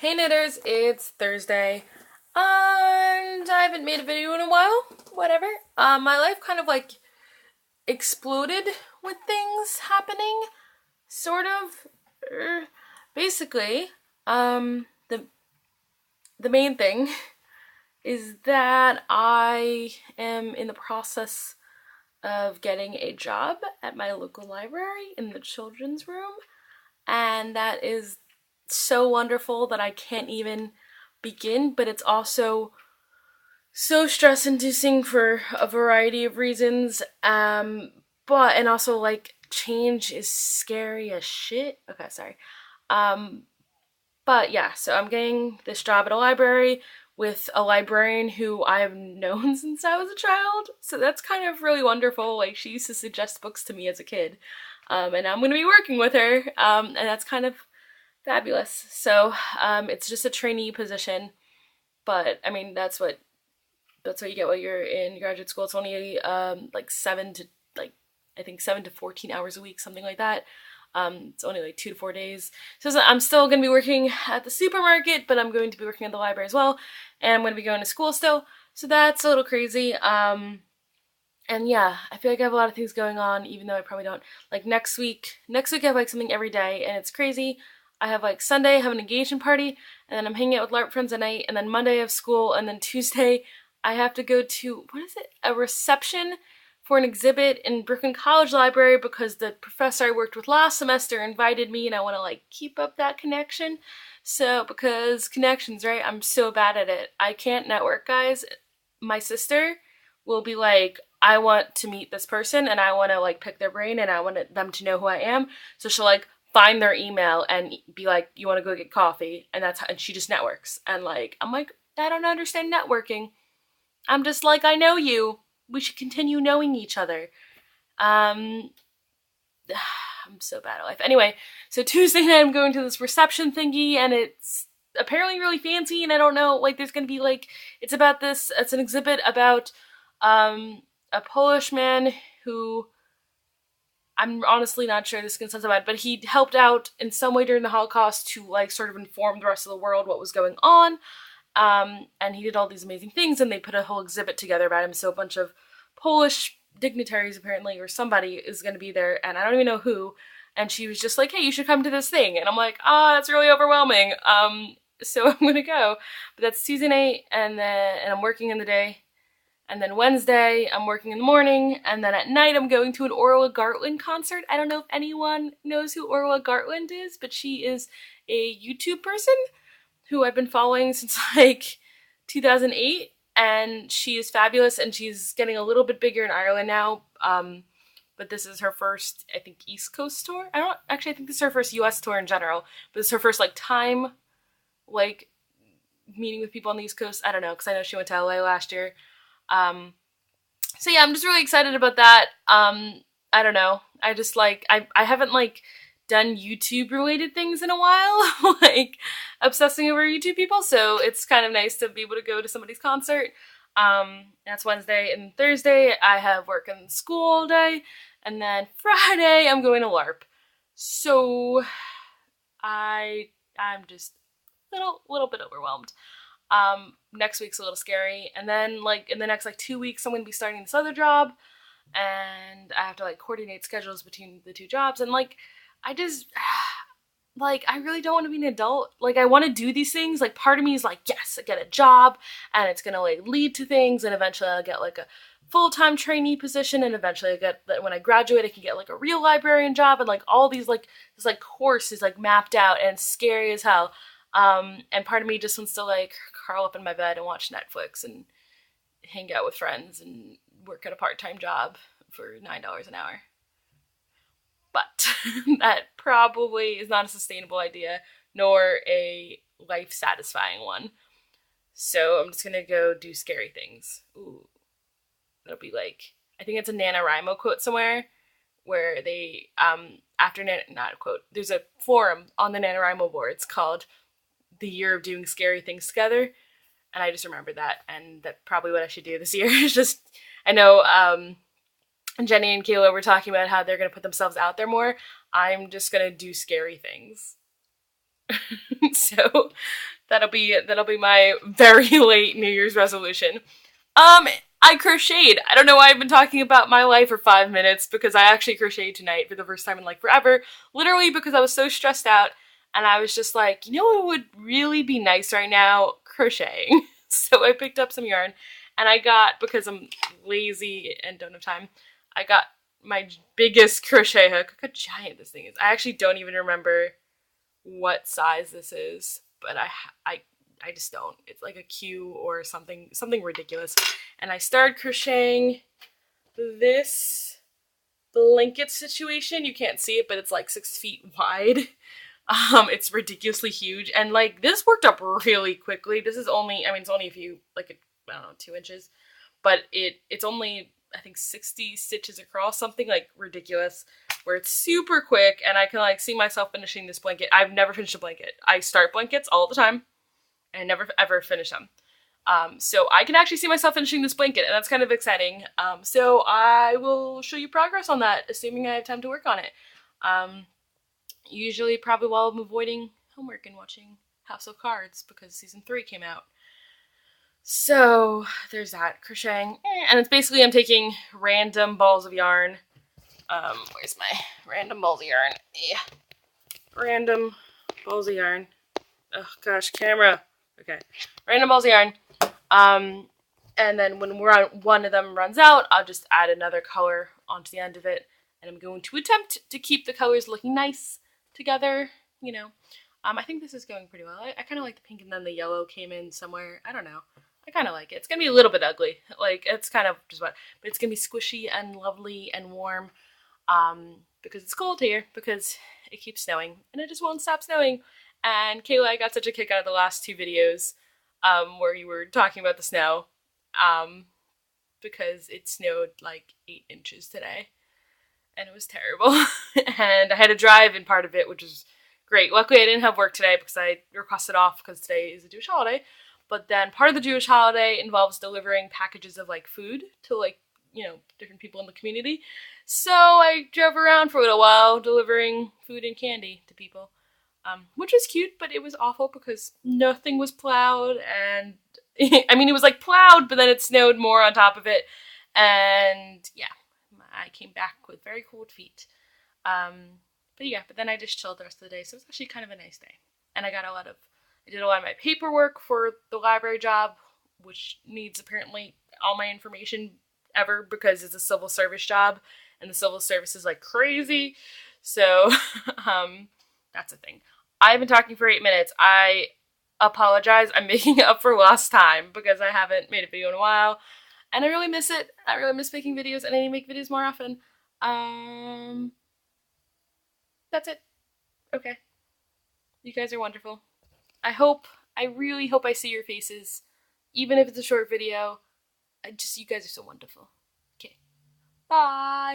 Hey knitters, it's Thursday, and I haven't made a video in a while, whatever. My life kind of like exploded with things happening, sort of. Basically, the main thing is that I am in the process of getting a job at my local library in the children's room, and that is so wonderful that I can't even begin, but it's also so stress inducing for a variety of reasons. And also like change is scary as shit. Okay, sorry. Um, but yeah, so I'm getting this job at a library with a librarian who I have known since I was a child. So that's kind of really wonderful. Like she used to suggest books to me as a kid. And I'm going to be working with her. And that's kind of fabulous. So it's just a trainee position, but I mean that's what you get while you're in graduate school. It's only like I think 7 to 14 hours a week, something like that. It's only like 2 to 4 days. So I'm still gonna be working at the supermarket, but I'm going to be working at the library as well, and I'm gonna be going to school still. So that's a little crazy. And yeah, I feel like I have a lot of things going on, even though I probably don't. Like next week I have like something every day, and it's crazy. I have like Sunday, I have an engagement party, and then I'm hanging out with LARP friends at night, and then Monday I have school, and then Tuesday I have to go to, what is it, a reception for an exhibit in Brooklyn College Library because the professor I worked with last semester invited me, and I want to like keep up that connection. So, because connections, right? I'm so bad at it. I can't network, guys. My sister will be like, I want to meet this person and I want to like pick their brain and I want them to know who I am. So she'll like find their email and be like, you want to go get coffee? And that's how, and she just networks. And like, I'm like, I don't understand networking. I'm just like, I know you. We should continue knowing each other. Um, I'm so bad at life. Anyway, so Tuesday night I'm going to this reception thingy and it's apparently really fancy and I don't know, like there's gonna be like, it's an exhibit about a Polish man who, I'm honestly not sure this is gonna sound so bad, but he helped out in some way during the Holocaust to like sort of inform the rest of the world what was going on. And he did all these amazing things and they put a whole exhibit together about him. So a bunch of Polish dignitaries apparently, or somebody is gonna be there, and I don't even know who. And she was just like, hey, you should come to this thing. And I'm like, that's really overwhelming. So I'm gonna go. But that's Tuesday night, and I'm working in the day. And then Wednesday, I'm working in the morning, and then at night, I'm going to an Orla Gartland concert. I don't know if anyone knows who Orla Gartland is, but she is a YouTube person who I've been following since like 2008, and she is fabulous, and she's getting a little bit bigger in Ireland now. But this is her first, I think, East Coast tour. I think this is her first US tour in general, but it's her first like time, like meeting with people on the East Coast. I don't know, because I know she went to LA last year. So yeah, I'm just really excited about that. I don't know. I just like, I haven't like done YouTube related things in a while, like obsessing over YouTube people. So it's kind of nice to be able to go to somebody's concert. That's Wednesday, and Thursday I have work in school all day. And then Friday I'm going to LARP. So I'm just little bit overwhelmed. Next week's a little scary, and then like in the next like 2 weeks I'm gonna be starting this other job, and I have to like coordinate schedules between the two jobs, and like I just like I really don't want to be an adult. Like I want to do these things. Like part of me is like, yes, I get a job and it's gonna like lead to things, and eventually I'll get like a full-time trainee position, and eventually I get that when I graduate I can get like a real librarian job, and like all these like this like course is like mapped out and it's scary as hell. And part of me just wants to like curl up in my bed and watch Netflix and hang out with friends and work at a part-time job for $9 an hour. But that probably is not a sustainable idea, nor a life-satisfying one. So I'm just gonna go do scary things. Ooh. It'll be like, I think it's a NaNoWriMo quote somewhere, where they, after, not a quote, there's a forum on the NaNoWriMo boards called the year of doing scary things together, and I just remembered that, and that's probably what I should do this year. Is just, I know Jenny and Kayla were talking about how they're going to put themselves out there more. I'm just going to do scary things. So That'll be my very late New Year's resolution. Um, I crocheted. I don't know why I've been talking about my life for 5 minutes, because I actually crocheted tonight for the first time in like forever. Literally because I was so stressed out, and I was just like, you know what would really be nice right now? Crocheting. So I picked up some yarn, and I got, because I'm lazy and don't have time, I got my biggest crochet hook. Look how giant this thing is. I actually don't even remember what size this is, but I I just don't. It's like a Q or something ridiculous. And I started crocheting this blanket situation. You can't see it, but it's like 6 feet wide. It's ridiculously huge, and like this worked up really quickly. This is only, I mean, it's only a few, like, I don't know, 2 inches, but it's only, I think, 60 stitches across, something like ridiculous, where it's super quick, and I can like see myself finishing this blanket. I've never finished a blanket. I start blankets all the time, and I never ever finish them. So I can actually see myself finishing this blanket, and that's kind of exciting. So I will show you progress on that, assuming I have time to work on it. Usually probably while I'm avoiding homework and watching House of Cards, because season 3 came out. So there's that, crocheting. And it's basically I'm taking random balls of yarn. Where's my random balls of yarn? Yeah. Random balls of yarn. Oh gosh, camera. Okay. Random balls of yarn. And then when one of them runs out, I'll just add another color onto the end of it. And I'm going to attempt to keep the colors looking nice together, you know. I think this is going pretty well. I kind of like the pink, and then the yellow came in somewhere. I don't know. I kind of like it. It's going to be a little bit ugly. Like, it's kind of just what, but it's going to be squishy and lovely and warm, because it's cold here, because it keeps snowing, and it just won't stop snowing. And Kayla, I got such a kick out of the last 2 videos, where you were talking about the snow, because it snowed like 8 inches today, and it was terrible. And I had to drive in part of it, which is great. Luckily, I didn't have work today because I requested off because today is a Jewish holiday. But then part of the Jewish holiday involves delivering packages of like food to, like, you know, different people in the community. So I drove around for a little while delivering food and candy to people, which was cute, but it was awful because nothing was plowed, and I mean, it was like plowed, but then it snowed more on top of it, and yeah, I came back with very cold feet. But yeah, but then I just chilled the rest of the day, so it was actually kind of a nice day. And I did a lot of my paperwork for the library job, which needs apparently all my information ever, because it's a civil service job, and the civil service is like crazy. So, that's a thing. I've been talking for 8 minutes. I apologize. I'm making up for lost time because I haven't made a video in a while, and I really miss it. I really miss making videos, and I need to make videos more often. That's it. Okay. You guys are wonderful. I really hope I see your faces, even if it's a short video. You guys are so wonderful. Okay. Bye.